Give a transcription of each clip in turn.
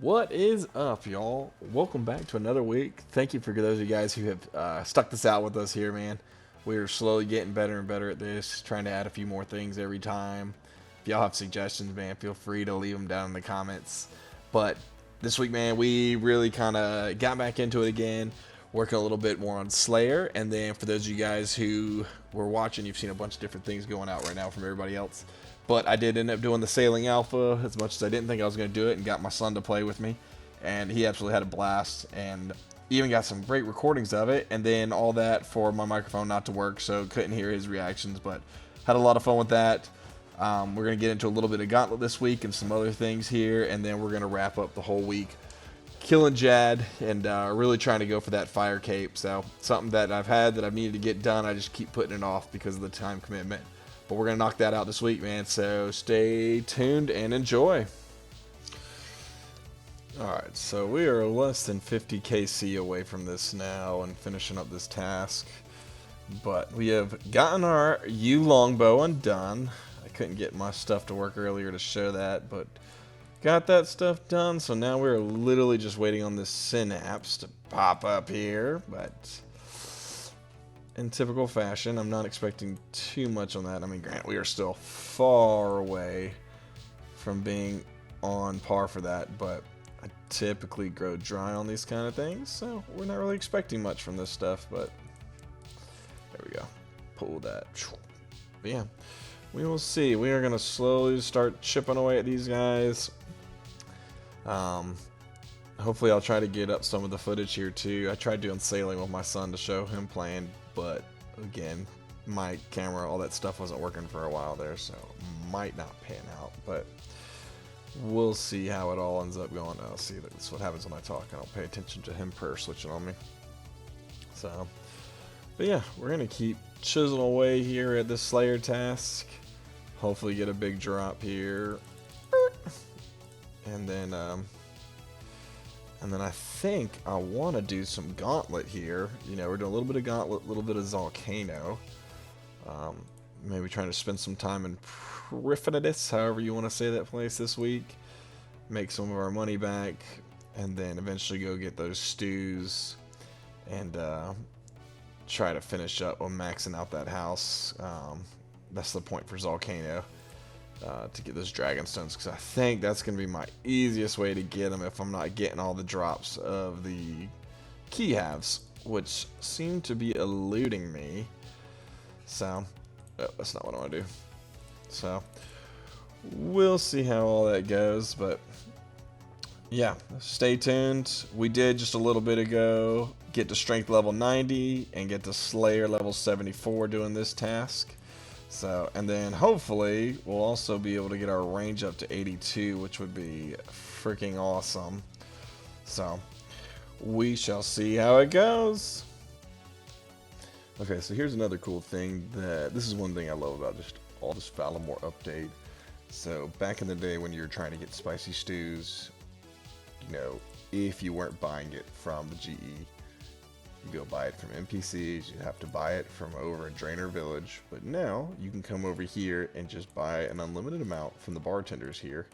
What is up, y'all? Welcome back to another week. Thank you for those of you guys who have stuck this out with us here, man. We're slowly getting better and better at this, trying to add a few more things every time. If y'all have suggestions, man, feel free to leave them down in the comments. But this week, man, we really kind of got back into it again, working a little bit more on Slayer. And then for those of you guys who were watching, you've seen a bunch of different things going out right now from everybody else. But I did end up doing the Sailing Alpha as much as I didn't think I was going to do it, and got my son to play with me. And he absolutely had a blast, and even got some great recordings of it. And then all that for my microphone not to work, so couldn't hear his reactions, but had a lot of fun with that. We're going to get into a little bit of Gauntlet this week and some other things here, and then we're going to wrap up the whole week killing Jad and really trying to go for that fire cape. So something that I've had that I've needed to get done, I just keep putting it off because of the time commitment. But we're going to knock that out this week, man. So stay tuned and enjoy. Alright, so we are less than 50 KC away from this now and finishing up this task. But we have gotten our U longbow undone. I couldn't get my stuff to work earlier to show that, but got that stuff done. So now we're literally just waiting on this synapse to pop up here. But in typical fashion, I'm not expecting too much on that. I mean, granted, we are still far away from being on par for that, but I typically grow dry on these kind of things, so we're not really expecting much from this stuff. But there we go. Pull that. But yeah, we will see. We are going to slowly start chipping away at these guys. Hopefully I'll try to get up some of the footage here too. I tried doing sailing with my son to show him playing, but again, my camera, all that stuff wasn't working for a while there, so might not pan out, but we'll see how it all ends up going. I'll see. That's what happens when I talk. I don't pay attention to him switching on me. So, but yeah, we're going to keep chiseling away here at this Slayer task. Hopefully get a big drop here. And then I think I want to do some Gauntlet here. You know, we're doing a little bit of Gauntlet, a little bit of Volcano. Maybe trying to spend some time in Prifinitis, however you want to say that place this week. Make some of our money back, and then eventually go get those stews and try to finish up on maxing out that house. That's the point for Volcano. To get those dragon stones, because I think that's going to be my easiest way to get them if I'm not getting all the drops of the key halves, which seem to be eluding me. So that's not what I want to do. So we'll see how all that goes, but yeah, stay tuned. We did just a little bit ago get to strength level 90 and get to Slayer level 74 doing this task. So, and then hopefully we'll also be able to get our range up to 82, which would be freaking awesome. So, we shall see how it goes. Okay, so here's another cool thing this is one thing I love about just all this Valimore update. So, back in the day when you were trying to get spicy stews, you know, if you weren't buying it from the GE, you go buy it from NPCs, you have to buy it from over at Drainer Village, but now you can come over here and just buy an unlimited amount from the bartenders here,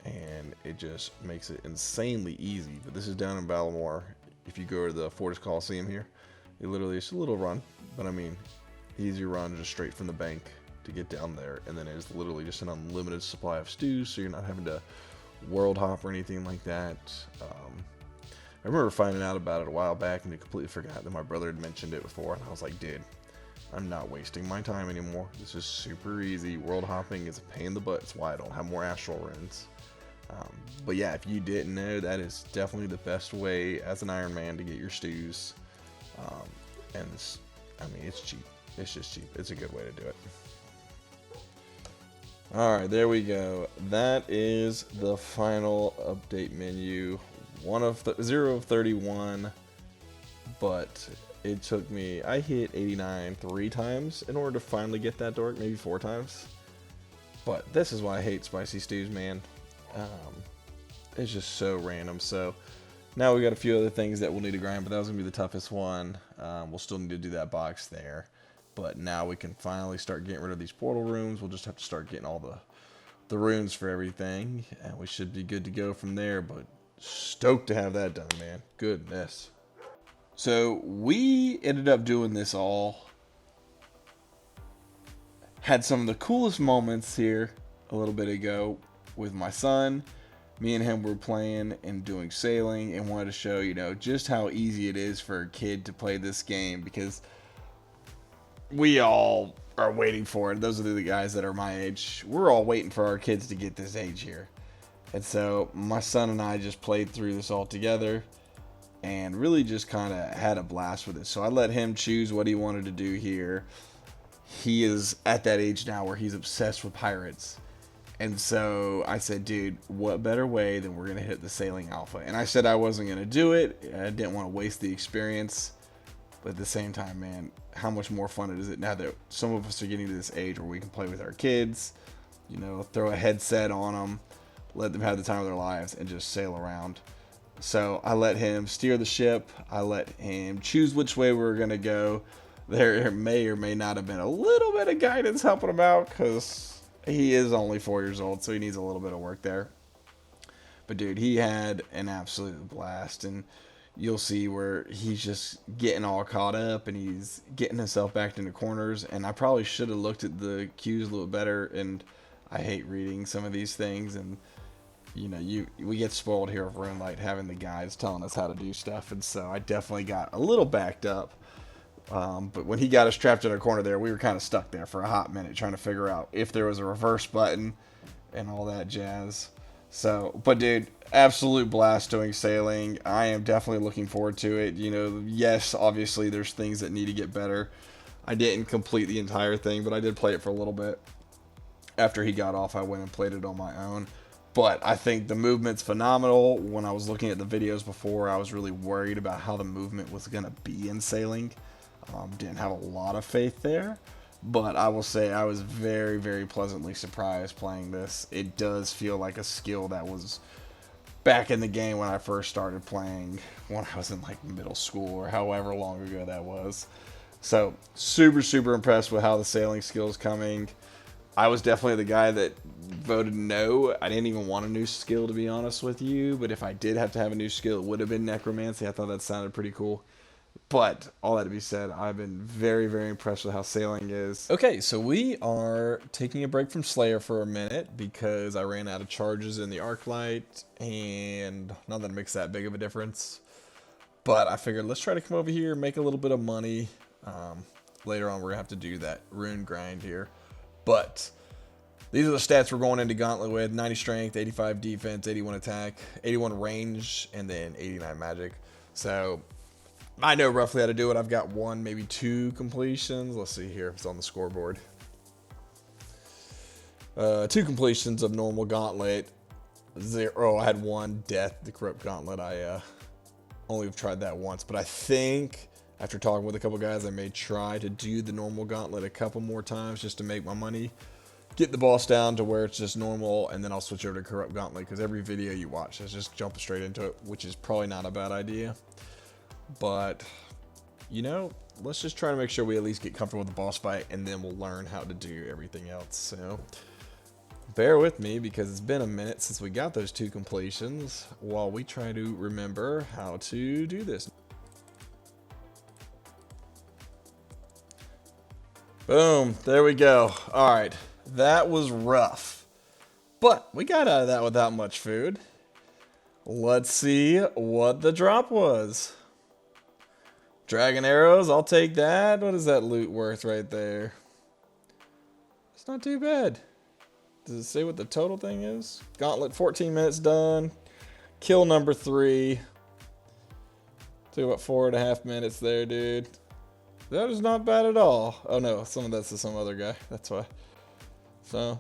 and it just makes it insanely easy. But this is down in Valimore. If you go to the Fortis Coliseum here, it literally is a little run, but I mean, easy run just straight from the bank to get down there, and then it's literally just an unlimited supply of stews, so you're not having to world hop or anything like that. I remember finding out about it a while back and I completely forgot that my brother had mentioned it before, and I was like, dude, I'm not wasting my time anymore. This is super easy. World hopping is a pain in the butt. It's why I don't have more astral runes. But yeah, if you didn't know, that is definitely the best way as an Iron Man to get your stews. And I mean, it's cheap. It's just cheap. It's a good way to do it. Alright, there we go. That is the final update menu. 0 of 31, but it took me, I hit 89 3 times in order to finally get that dork, maybe 4 times. But this is why I hate spicy stews, man. It's just so random. So now we got a few other things that we'll need to grind, but that was gonna be the toughest one. We'll still need to do that box there, but now we can finally start getting rid of these portal rooms. We'll just have to start getting all the the runes for everything, and we should be good to go from there. But stoked to have that done, man. Goodness. So we ended up doing this all. Had some of the coolest moments here a little bit ago with my son. Me and him were playing and doing sailing, and wanted to show, you know, just how easy it is for a kid to play this game, because we all are waiting for it. Those are the guys that are my age. We're all waiting for our kids to get this age here. And so my son and I just played through this all together and really just kind of had a blast with it. So I let him choose what he wanted to do here. He is at that age now where he's obsessed with pirates. And so I said, dude, what better way than we're going to hit the sailing alpha? And I said I wasn't going to do it. I didn't want to waste the experience. But at the same time, man, how much more fun is it now that some of us are getting to this age where we can play with our kids, you know, throw a headset on them, let them have the time of their lives, and just sail around. So I let him steer the ship. I let him choose which way we were going to go. There may or may not have been a little bit of guidance helping him out, because he is only 4 years old, so he needs a little bit of work there. But dude, he had an absolute blast, and you'll see where he's just getting all caught up and he's getting himself backed into corners. And I probably should have looked at the cues a little better, and I hate reading some of these things. And you know, we get spoiled here of Runelight having the guys telling us how to do stuff, and so I definitely got a little backed up. But when he got us trapped in a corner there, we were kind of stuck there for a hot minute trying to figure out if there was a reverse button and all that jazz. So, but dude, absolute blast doing sailing. I am definitely looking forward to it. You know, yes, obviously there's things that need to get better. I didn't complete the entire thing, but I did play it for a little bit. After he got off, I went and played it on my own. But I think the movement's phenomenal. When I was looking at the videos before, I was really worried about how the movement was going to be in sailing. Didn't have a lot of faith there, but I will say I was very, very pleasantly surprised playing this. It does feel like a skill that was back in the game when I first started playing, when I was in like middle school or however long ago that was. So super, super impressed with how the sailing skill is coming. I was definitely the guy that voted no. I didn't even want a new skill, to be honest with you, but if I did have to have a new skill, it would have been necromancy. I thought that sounded pretty cool. But all that to be said, I've been very, very impressed with how sailing is. Okay, so we are taking a break from Slayer for a minute because I ran out of charges in the Arclight, and not that it makes that big of a difference. But I figured let's try to come over here and make a little bit of money. Later on, we're going to have to do that rune grind here. But these are the stats we're going into Gauntlet with. 90 strength, 85 defense, 81 attack, 81 range, and then 89 magic. So I know roughly how to do it. I've got one, maybe two completions. Let's see here if it's on the scoreboard. 2 completions of normal Gauntlet. 0. I had 1 death, the corrupt Gauntlet. I only have tried that once, but I think after talking with a couple guys, I may try to do the normal Gauntlet a couple more times just to make my money. Get the boss down to where it's just normal, and then I'll switch over to corrupt Gauntlet, because every video you watch is just jumping straight into it, which is probably not a bad idea. But, you know, let's just try to make sure we at least get comfortable with the boss fight, and then we'll learn how to do everything else. So, bear with me, because it's been a minute since we got those 2 completions, while we try to remember how to do this. Boom, there we go. Alright, that was rough. But we got out of that without much food. Let's see what the drop was. Dragon arrows, I'll take that. What is that loot worth right there? It's not too bad. Does it say what the total thing is? Gauntlet, 14 minutes done. Kill number 3. Took about 4.5 minutes there, dude. That is not bad at all. Oh no, some of that's to some other guy. That's why. So,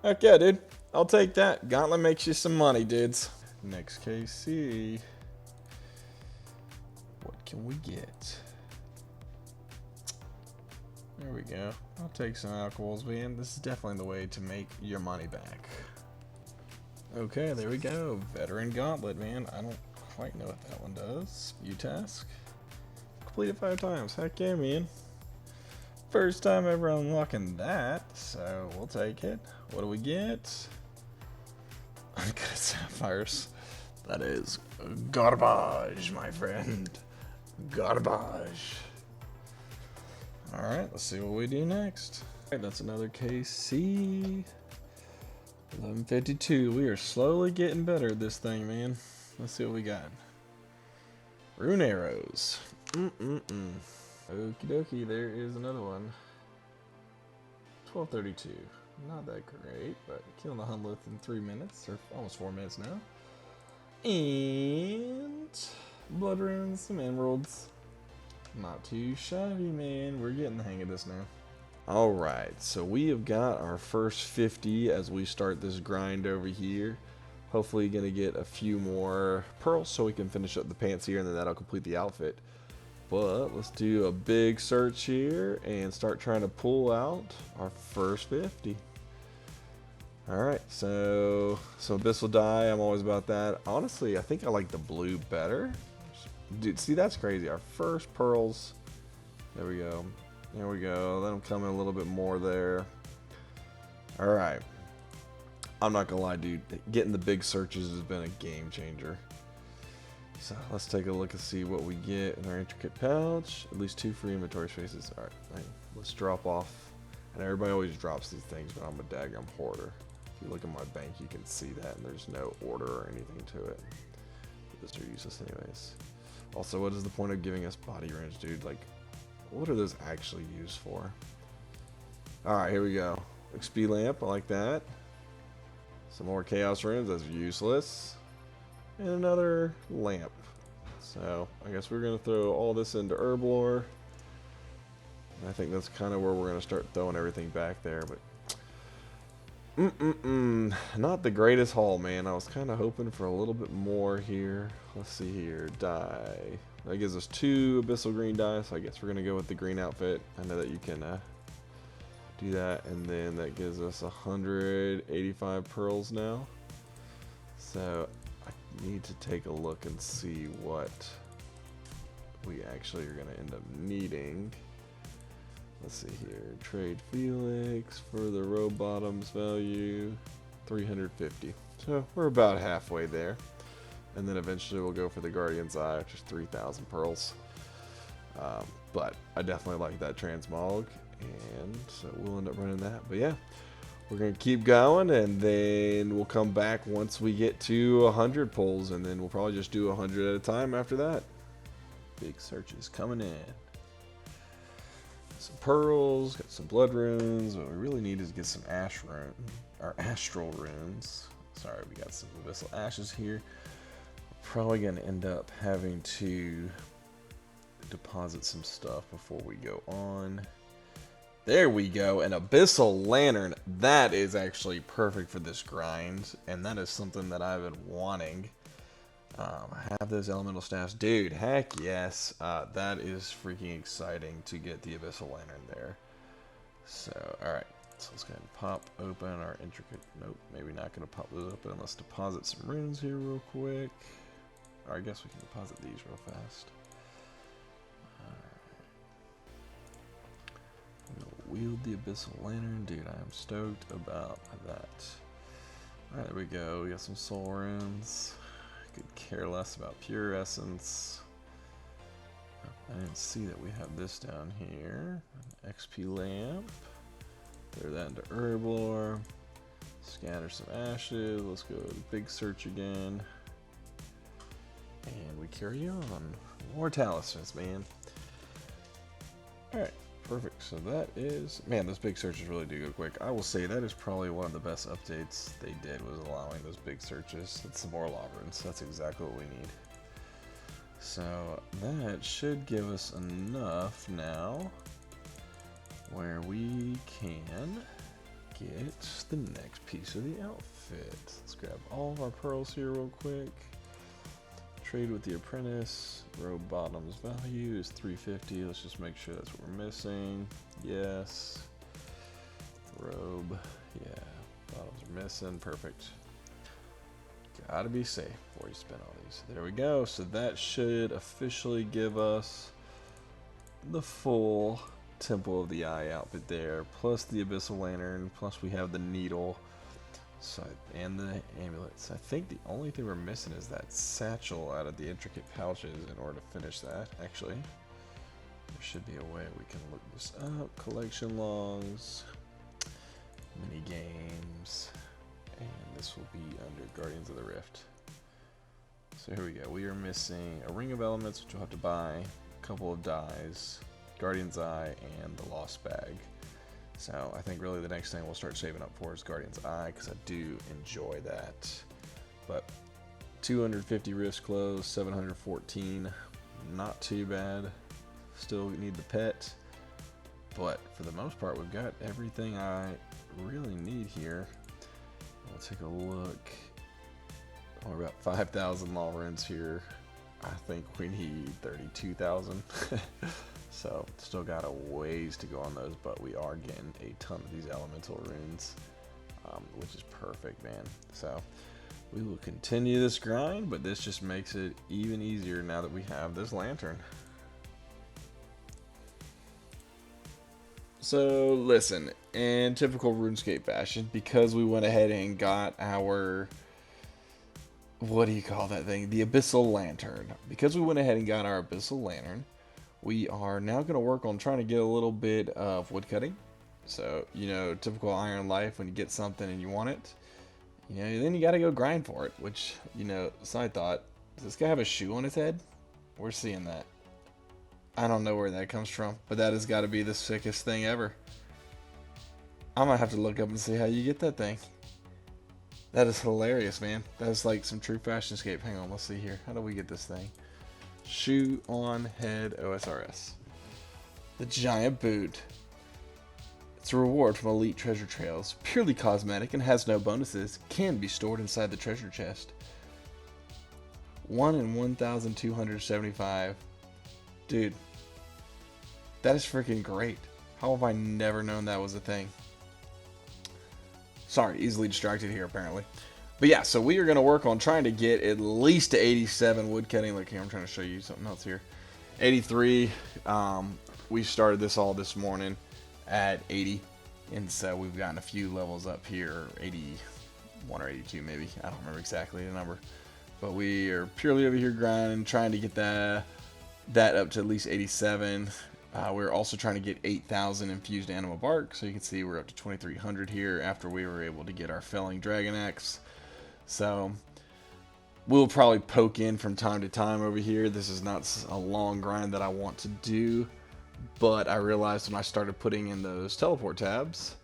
heck yeah, dude. I'll take that. Gauntlet makes you some money, dudes. Next KC. What can we get? There we go. I'll take some alcohols, man. This is definitely the way to make your money back. Okay, there we go. Veteran Gauntlet, man. I don't quite know what that one does. View task. Complete it 5 times. Heck yeah, man. First time ever unlocking that, so we'll take it. What do we get? Uncut sapphires. That is garbage, my friend. Garbage. Alright, let's see what we do next. Alright, that's another KC. 1152. We are slowly getting better at this thing, man. Let's see what we got. Rune arrows. Okie dokie, there is another one. 1232. Not that great, but killing the Hunlith in 3 minutes, or almost 4 minutes now. And blood runes, some emeralds. Not too shabby, man. We're getting the hang of this now. Alright, so we have got our first 50 as we start this grind over here. Hopefully gonna get a few more pearls so we can finish up the pants here, and then that'll complete the outfit. But let's do a big search here and start trying to pull out our first 50. Alright, so some abyssal dye, I'm always about that. Honestly, I think I like the blue better. Dude, see, that's crazy. Our first pearls. There we go. There we go. Let them come in a little bit more there. Alright. I'm not gonna lie, dude. Getting the big searches has been a game changer. So let's take a look and see what we get in our intricate pouch. At least 2 free inventory spaces. Alright, let's drop off. And everybody always drops these things, but I'm a daggum hoarder. If you look at my bank, you can see that, and there's no order or anything to it. But those are useless anyways. Also, what is the point of giving us body runes, dude? Like, what are those actually used for? Alright, here we go. XP lamp, I like that. Some more chaos runes, that's useless. And another lamp. So, I guess we're going to throw all this into Herblore. I think that's kind of where we're going to start throwing everything back there, but not the greatest haul, man. I was kind of hoping for a little bit more here. Let's see here. Dye. That gives us 2 abyssal green dye, so I guess we're going to go with the green outfit. I know that you can do that, and then that gives us 185 pearls now. So I need to take a look and see what we actually are going to end up needing. Let's see here. Trade Felix for the robe bottoms value 350. So we're about halfway there. And then eventually we'll go for the Guardian's Eye, which is 3,000 pearls. But I definitely like that transmog, and so we'll end up running that. But yeah, we're going to keep going, and then we'll come back once we get to 100 pulls, and then we'll probably just do 100 at a time after that. Big searches coming in. Some pearls, got some blood runes. What we really need is get some astral runes. Sorry, we got some abyssal ashes here. Probably gonna end up having to deposit some stuff before we go on. There we go, an abyssal lantern. That is actually perfect for this grind, and that is something that I've been wanting. Have those elemental staffs, dude. Heck yes, that is freaking exciting to get the abyssal lantern there. So, all right, so let's go ahead and pop open our intricate. Nope, maybe not gonna pop those open. Let's deposit some runes here real quick. Or I guess we can deposit these real fast. Wield the abyssal lantern, dude. I am stoked about that. All right, there we go. We got some soul runes. Could care less about pure essence. I didn't see that we have this down here. An XP lamp. Throw that into Herblore. Scatter some ashes. Let's go to big search again. And we carry on. More talismans, man. Alright, perfect. So that is... Man, those big searches really do go quick. I will say that is probably one of the best updates they did, was allowing those big searches. It's some more lava runes. That's exactly what we need. So that should give us enough now where we can get the next piece of the outfit. Let's grab all of our pearls here real quick. Trade with the apprentice. Robe bottoms value is 350. Let's just make sure that's what we're missing. Yes. Robe. Yeah. Bottoms are missing. Perfect. Gotta be safe before you spend all these. There we go. So that should officially give us the full Temple of the Eye outfit there, plus the abyssal lantern, plus we have the needle. So, and the amulets. I think the only thing we're missing is that satchel out of the intricate pouches in order to finish that, actually. There should be a way we can look this up. Collection logs, mini games, and this will be under Guardians of the Rift. So here we go. We are missing a Ring of Elements, which we'll have to buy, a couple of dies, Guardian's Eye, and the Lost Bag. So I think really the next thing we'll start saving up for is Guardian's Eye, because I do enjoy that. But 250 wrist clothes, 714, not too bad. Still need the pet, but for the most part we've got everything I really need here. We'll take a look. We're about 5,000 law runes here. I think we need 32,000. So still got a ways to go on those, but we are getting a ton of these elemental runes, which is perfect, man. So we will continue this grind, but this just makes it even easier now that we have this lantern. So listen, in typical RuneScape fashion, because we went ahead and got our, what do you call that thing? The Abyssal Lantern. Because we went ahead and got our Abyssal Lantern, we are now going to work on trying to get a little bit of woodcutting. So, you know, typical Iron life, when you get something and you want it, you know, then you got to go grind for it, which, you know, side thought, does this guy have a shoe on his head? We're seeing that. I don't know where that comes from, but that has got to be the sickest thing ever. I might have to look up and see how you get that thing. That is hilarious, man. That is like some true fashionscape. Hang on, let's see here. How do we get this thing? Shoe on head OSRS. The giant boot. It's a reward from Elite Treasure Trails. Purely cosmetic and has no bonuses. Can be stored inside the treasure chest. 1 in 1,275. Dude. That is freaking great. How have I never known that was a thing? Sorry, easily distracted here apparently. But yeah, so we are going to work on trying to get at least to 87 woodcutting. Look here, I'm trying to show you something else here. 83. We started this all this morning at 80. And so we've gotten a few levels up here. 81 or 82 maybe. I don't remember exactly the number. But we are purely over here grinding, trying to get that up to at least 87. We're also trying to get 8,000 infused animal bark, so you can see we're up to 2,300 here after we were able to get our felling dragon axe. So we'll probably poke in from time to time over here. This is not a long grind that I want to do, but I realized when I started putting in those teleport tabs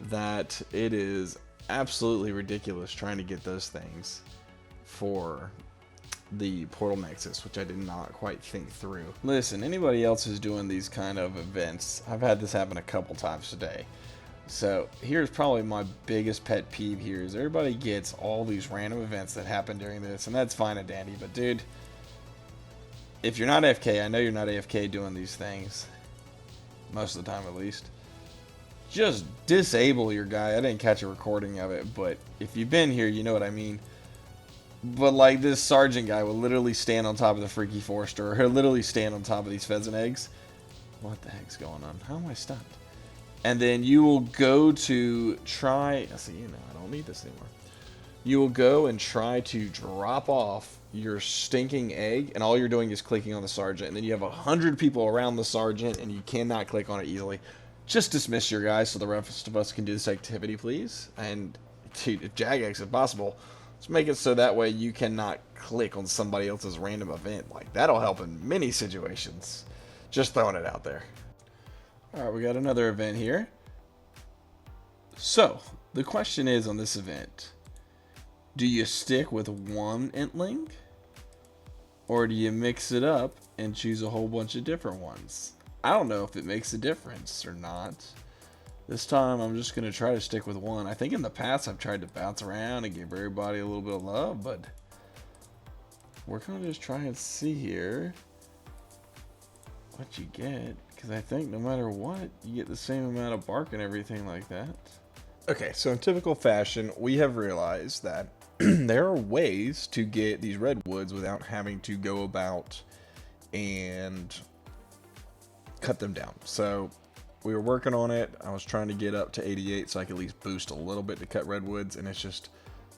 that it is absolutely ridiculous trying to get those things for the portal nexus, which I did not quite think through. Listen, anybody else who's doing these kind of events, I've had this happen a couple times today. So here's probably my biggest pet peeve here is everybody gets all these random events that happen during this, and that's fine and dandy, but dude, if you're not AFK, I know you're not AFK doing these things, most of the time at least, just disable your guy. I didn't catch a recording of it, but if you've been here, you know what I mean. But like this sergeant guy will literally stand on top of the freaky forester, or he'll literally stand on top of these pheasant eggs. What the heck's going on? How am I stunned? And then you will go to try, see, you know, I don't need this anymore. You will go and try to drop off your stinking egg, and all you're doing is clicking on the sergeant, and then you have 100 people around the sergeant, and you cannot click on it easily. Just dismiss your guys so the rest of us can do this activity, please. And dude, if Jagex, if possible, let's make it so that way you cannot click on somebody else's random event. Like, that'll help in many situations. Just throwing it out there. Alright, we got another event here. So, the question is on this event, do you stick with one Entling? Or do you mix it up and choose a whole bunch of different ones? I don't know if it makes a difference or not. This time I'm just going to try to stick with one. I think in the past I've tried to bounce around and give everybody a little bit of love, but we're going to just try and see here what you get, because I think no matter what, you get the same amount of bark and everything like that. Okay, so in typical fashion, we have realized that there are ways to get these redwoods without having to go about and cut them down. So we were working on it. I was trying to get up to 88 so I could at least boost a little bit to cut redwoods, and it's just,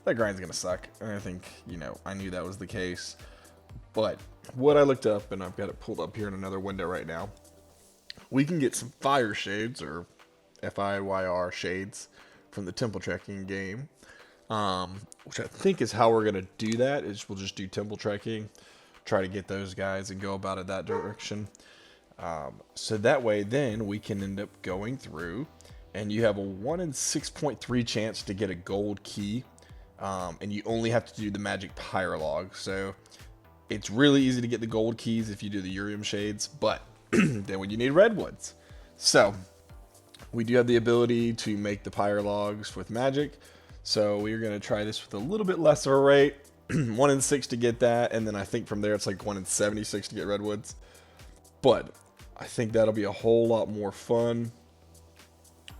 that grind's gonna suck. And I think, you know, I knew that was the case. But what I looked up, and I've got it pulled up here in another window right now, we can get some fire shades, or FIYR shades, from the temple trekking game. Which I think is how we're gonna do that, is we'll just do temple trekking, try to get those guys and go about it that direction. So that way then we can end up going through, and you have a 1 in 6.3 chance to get a gold key, and you only have to do the magic pyrolog. So it's really easy to get the gold keys if you do the Urium shades, but then when you need redwoods. So we do have the ability to make the pyrologs with magic. So we're going to try this with a little bit lesser rate, 1 in 6 to get that, and then I think from there it's like 1 in 76 to get redwoods. But I think that'll be a whole lot more fun.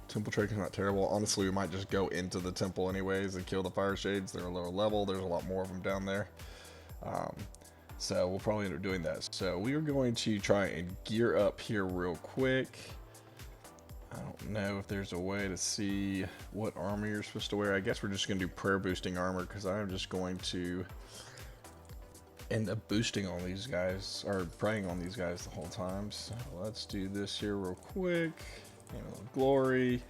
Temple trekking is not terrible. Honestly, we might just go into the temple anyways and kill the fire shades. They're a lower level. There's a lot more of them down there. So we'll probably end up doing that. So we are going to try and gear up here real quick. I don't know if there's a way to see what armor you're supposed to wear. I guess we're just going to do prayer boosting armor, because I'm just going to end up boosting on these guys, or praying on these guys the whole time. So let's do this here real quick. You know, glory.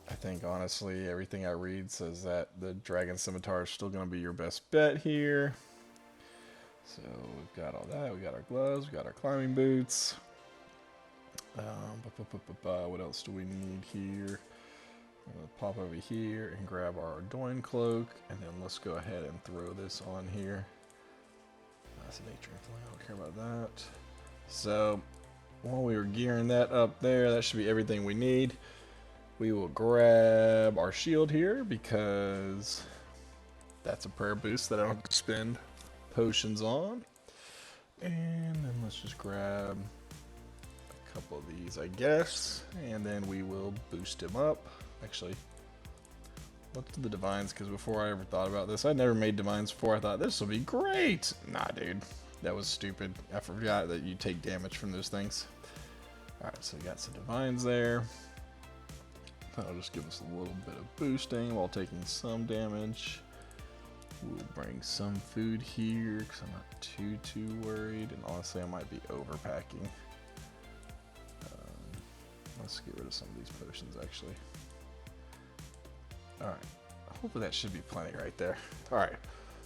I think honestly everything I read says that the dragon scimitar is still going to be your best bet here. So we've got all that. We got our gloves. We got our climbing boots. What else do we need here? I'm gonna pop over here and grab our Doin cloak, and then let's go ahead and throw this on here. That's a nature flag. I don't care about that. So while we were gearing that up there, that should be everything we need. We will grab our shield here, because that's a prayer boost that I don't have to spend potions on. And then let's just grab a couple of these, I guess, and then we will boost him up. Actually, let's do the divines, because before I ever thought about this, I never made divines before. I thought this will be great. Nah, dude, that was stupid. I forgot that you take damage from those things. Alright, so we got some divines there. That'll just give us a little bit of boosting while taking some damage. We'll bring some food here, because I'm not too worried, and honestly I might be overpacking. Let's get rid of some of these potions, actually. Alright, hopefully that should be plenty right there. Alright,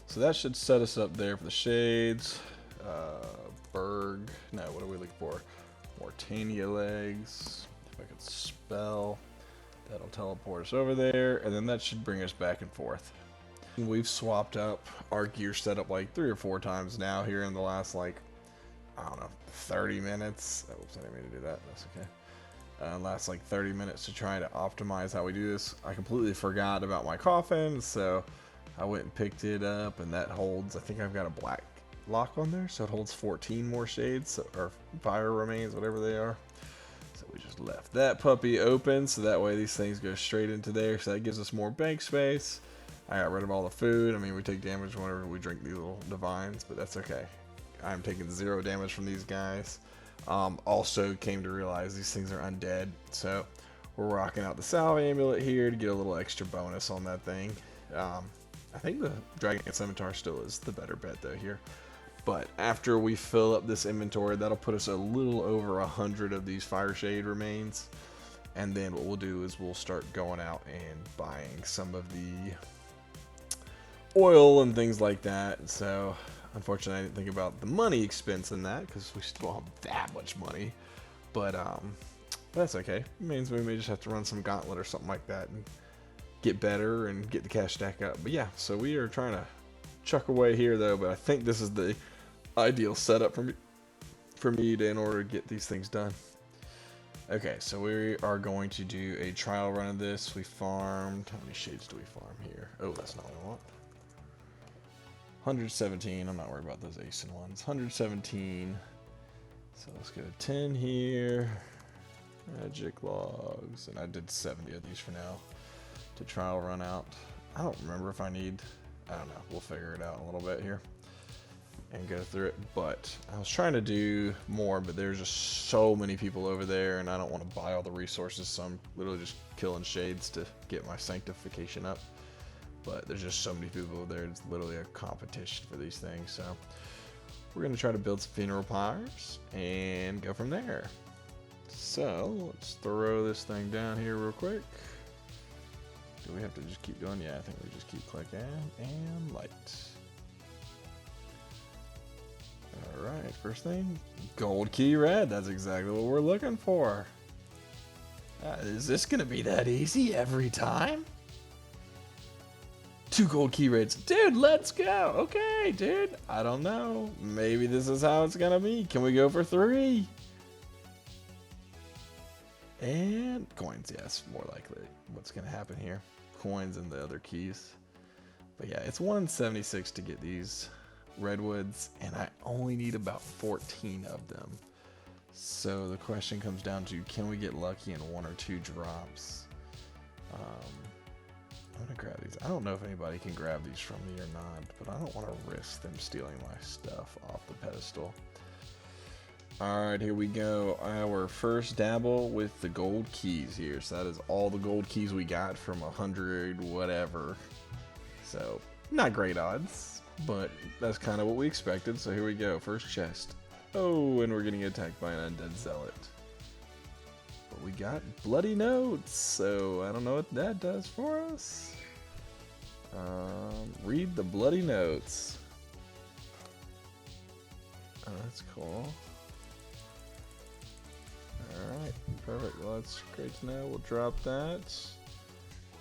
so that should set us up there for the shades. Berg, no, what are we looking for? Mortania legs. If I could spell, that'll teleport us over there, and then that should bring us back and forth. We've swapped up our gear setup like 3 or 4 times now here in the last, like, I don't know, 30 minutes. Oops, I didn't mean to do that. That's okay. Last like 30 minutes to try to optimize how we do this. I completely forgot about my coffin, so I went and picked it up, and that holds, I think I've got a black lock on there, so it holds 14 more shades, or fire remains, whatever they are. So we just left that puppy open, so that way these things go straight into there, so that gives us more bank space. I got rid of all the food. I mean, we take damage whenever we drink these little divines, but that's okay. I'm taking 0 damage from these guys. Also came to realize these things are undead, so we're rocking out the salve amulet here to get a little extra bonus on that thing. I think the dragon scimitar still is the better bet though here, but after we fill up this inventory, that'll put us a little over 100 of these fire shade remains, and then what we'll do is we'll start going out and buying some of the oil and things like that. So unfortunately, I didn't think about the money expense in that, because we still don't have that much money. But that's okay. It means we may just have to run some gauntlet or something like that and get better and get the cash stack up. But yeah, so we are trying to chuck away here though. But I think this is the ideal setup for me in order to get these things done. Okay, so we are going to do a trial run of this. We farmed. How many shades do we farm here? Oh, that's not what I want. 117. I'm not worried about those ASIN ones. 117. So let's get a 10 here. Magic logs. And I did 70 of these for now to trial run out. I don't remember if I need, I don't know. We'll figure it out in a little bit here. and go through it. But I was trying to do more, but there's just so many people over there, and I don't want to buy all the resources, so I'm literally just killing shades to get my sanctification up. But there's just so many people over there, it's literally a competition for these things. So we're going to try to build some funeral pyres and go from there. So let's throw this thing down here real quick. Do we have to just keep going? Yeah, I think we just keep clicking and light. Alright, first thing, gold key red. That's exactly what we're looking for. Is this going to be that easy every time? 2 gold key reds. Dude, let's go. Okay, dude. I don't know. Maybe this is how it's going to be. Can we go for 3? And coins, yes, more likely what's going to happen here. Coins and the other keys. But yeah, it's 1 in 76 to get these redwoods, and I only need about 14 of them. So the question comes down to, can we get lucky in 1 or 2 drops? I'm gonna grab these. I don't know if anybody can grab these from me or not, but I don't want to risk them stealing my stuff off the pedestal. Alright, here we go. Our first dabble with the gold keys here. So that is all the gold keys we got from 100 whatever. So not great odds, but that's kind of what we expected. So here we go. First chest. Oh, and we're getting attacked by an undead zealot. But we got bloody notes, so I don't know what that does for us. Read the bloody notes. Oh, that's cool. Alright, perfect. Well, that's great to know. We'll drop that.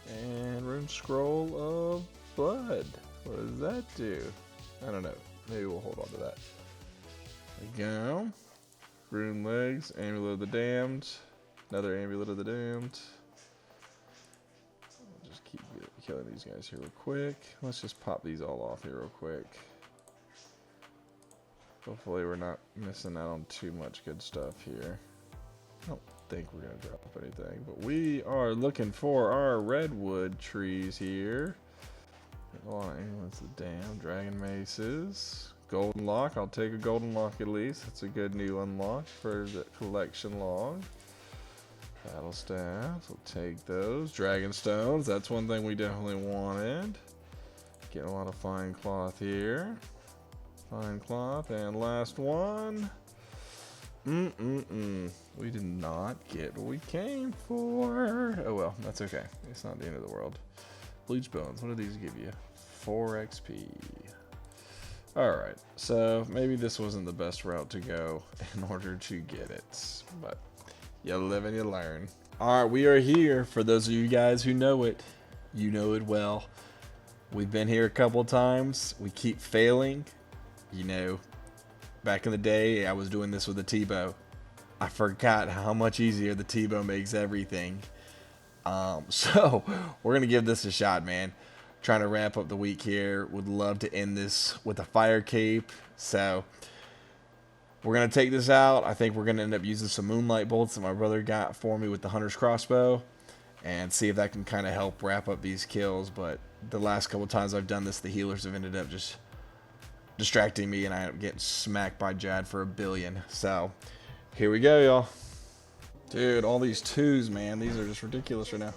And rune scroll of blood. What does that do? I don't know. Maybe we'll hold on to that. There we go. Rune legs, amulet of the damned. Another amulet of the damned. I'll just keep killing these guys here real quick. Let's just pop these all off here real quick. Hopefully we're not missing out on too much good stuff here. I don't think we're going to drop anything, but we are looking for our redwood trees here. A lot of amulets of damn, dragon maces. Golden lock, I'll take a golden lock at least. That's a good new unlock for the collection log. Battle staffs, we'll take those. Dragon stones, that's one thing we definitely wanted. Getting a lot of fine cloth here. Fine cloth, and last one. We did not get what we came for. Oh well, that's okay. It's not the end of the world. Bleach bones, what do these give you? 4 XP. Alright, so maybe this wasn't the best route to go in order to get it, but you live and you learn. Alright, we are here. For those of you guys who know it, you know it well. We've been here a couple times. We keep failing. You know, back in the day, I was doing this with a T-bow. I forgot how much easier the T-bow makes everything. So we're gonna give this a shot, man. Trying to wrap up the week here. Would love to end this with a fire cape. So we're gonna take this out. I think we're gonna end up using some moonlight bolts that my brother got for me with the hunter's crossbow, and see if that can kind of help wrap up these kills. But the last couple times I've done this, the healers have ended up just distracting me, and I end up getting smacked by Jad for 1 billion. So here we go, y'all. Dude, all these 2s, man, these are just ridiculous right now.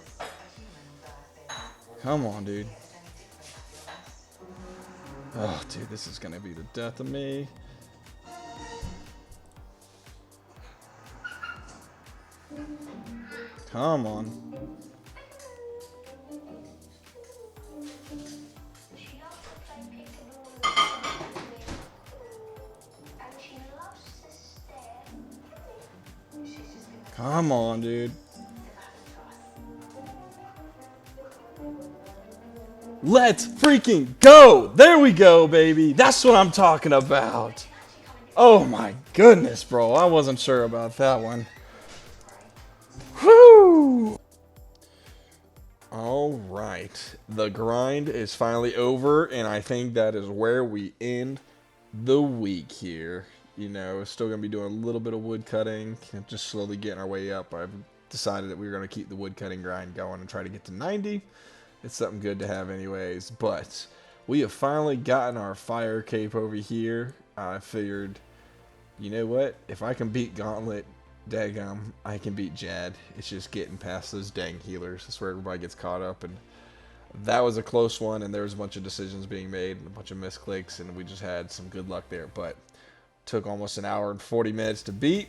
Come on, dude. Oh, dude, this is gonna be the death of me. Come on. Come on, dude. Let's freaking go! There we go, baby. That's what I'm talking about. Oh my goodness, bro. I wasn't sure about that one. Whew! Alright. The grind is finally over, and I think that is where we end the week here. You know, still going to be doing a little bit of wood cutting, just slowly getting our way up. I've decided that we were going to keep the wood cutting grind going and try to get to 90. It's something good to have anyways, but we have finally gotten our fire cape over here. I figured, you know what? If I can beat Gauntlet, daggum, I can beat Jad. It's just getting past those dang healers. That's where everybody gets caught up. And that was a close one, and there was a bunch of decisions being made and a bunch of misclicks, and we just had some good luck there. But took almost an hour and 40 minutes to beat,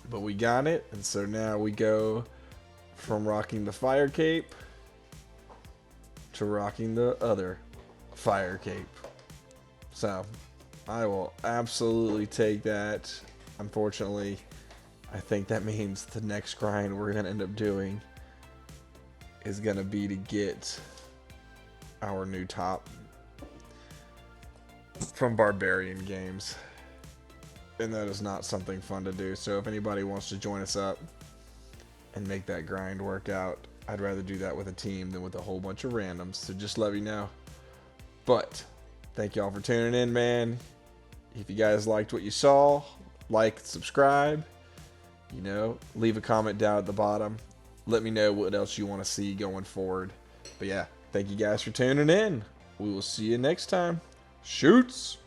but we got it. And so now we go from rocking the fire cape to rocking the other fire cape. So I will absolutely take that. Unfortunately, I think that means the next grind we're going to end up doing is going to be to get our new top from Barbarian Games. And that is not something fun to do. So if anybody wants to join us up and make that grind work out, I'd rather do that with a team than with a whole bunch of randoms. So just let me know. But thank y'all for tuning in, man. If you guys liked what you saw, like, subscribe, you know, leave a comment down at the bottom. Let me know what else you want to see going forward. But yeah, thank you guys for tuning in. We will see you next time. Shoots!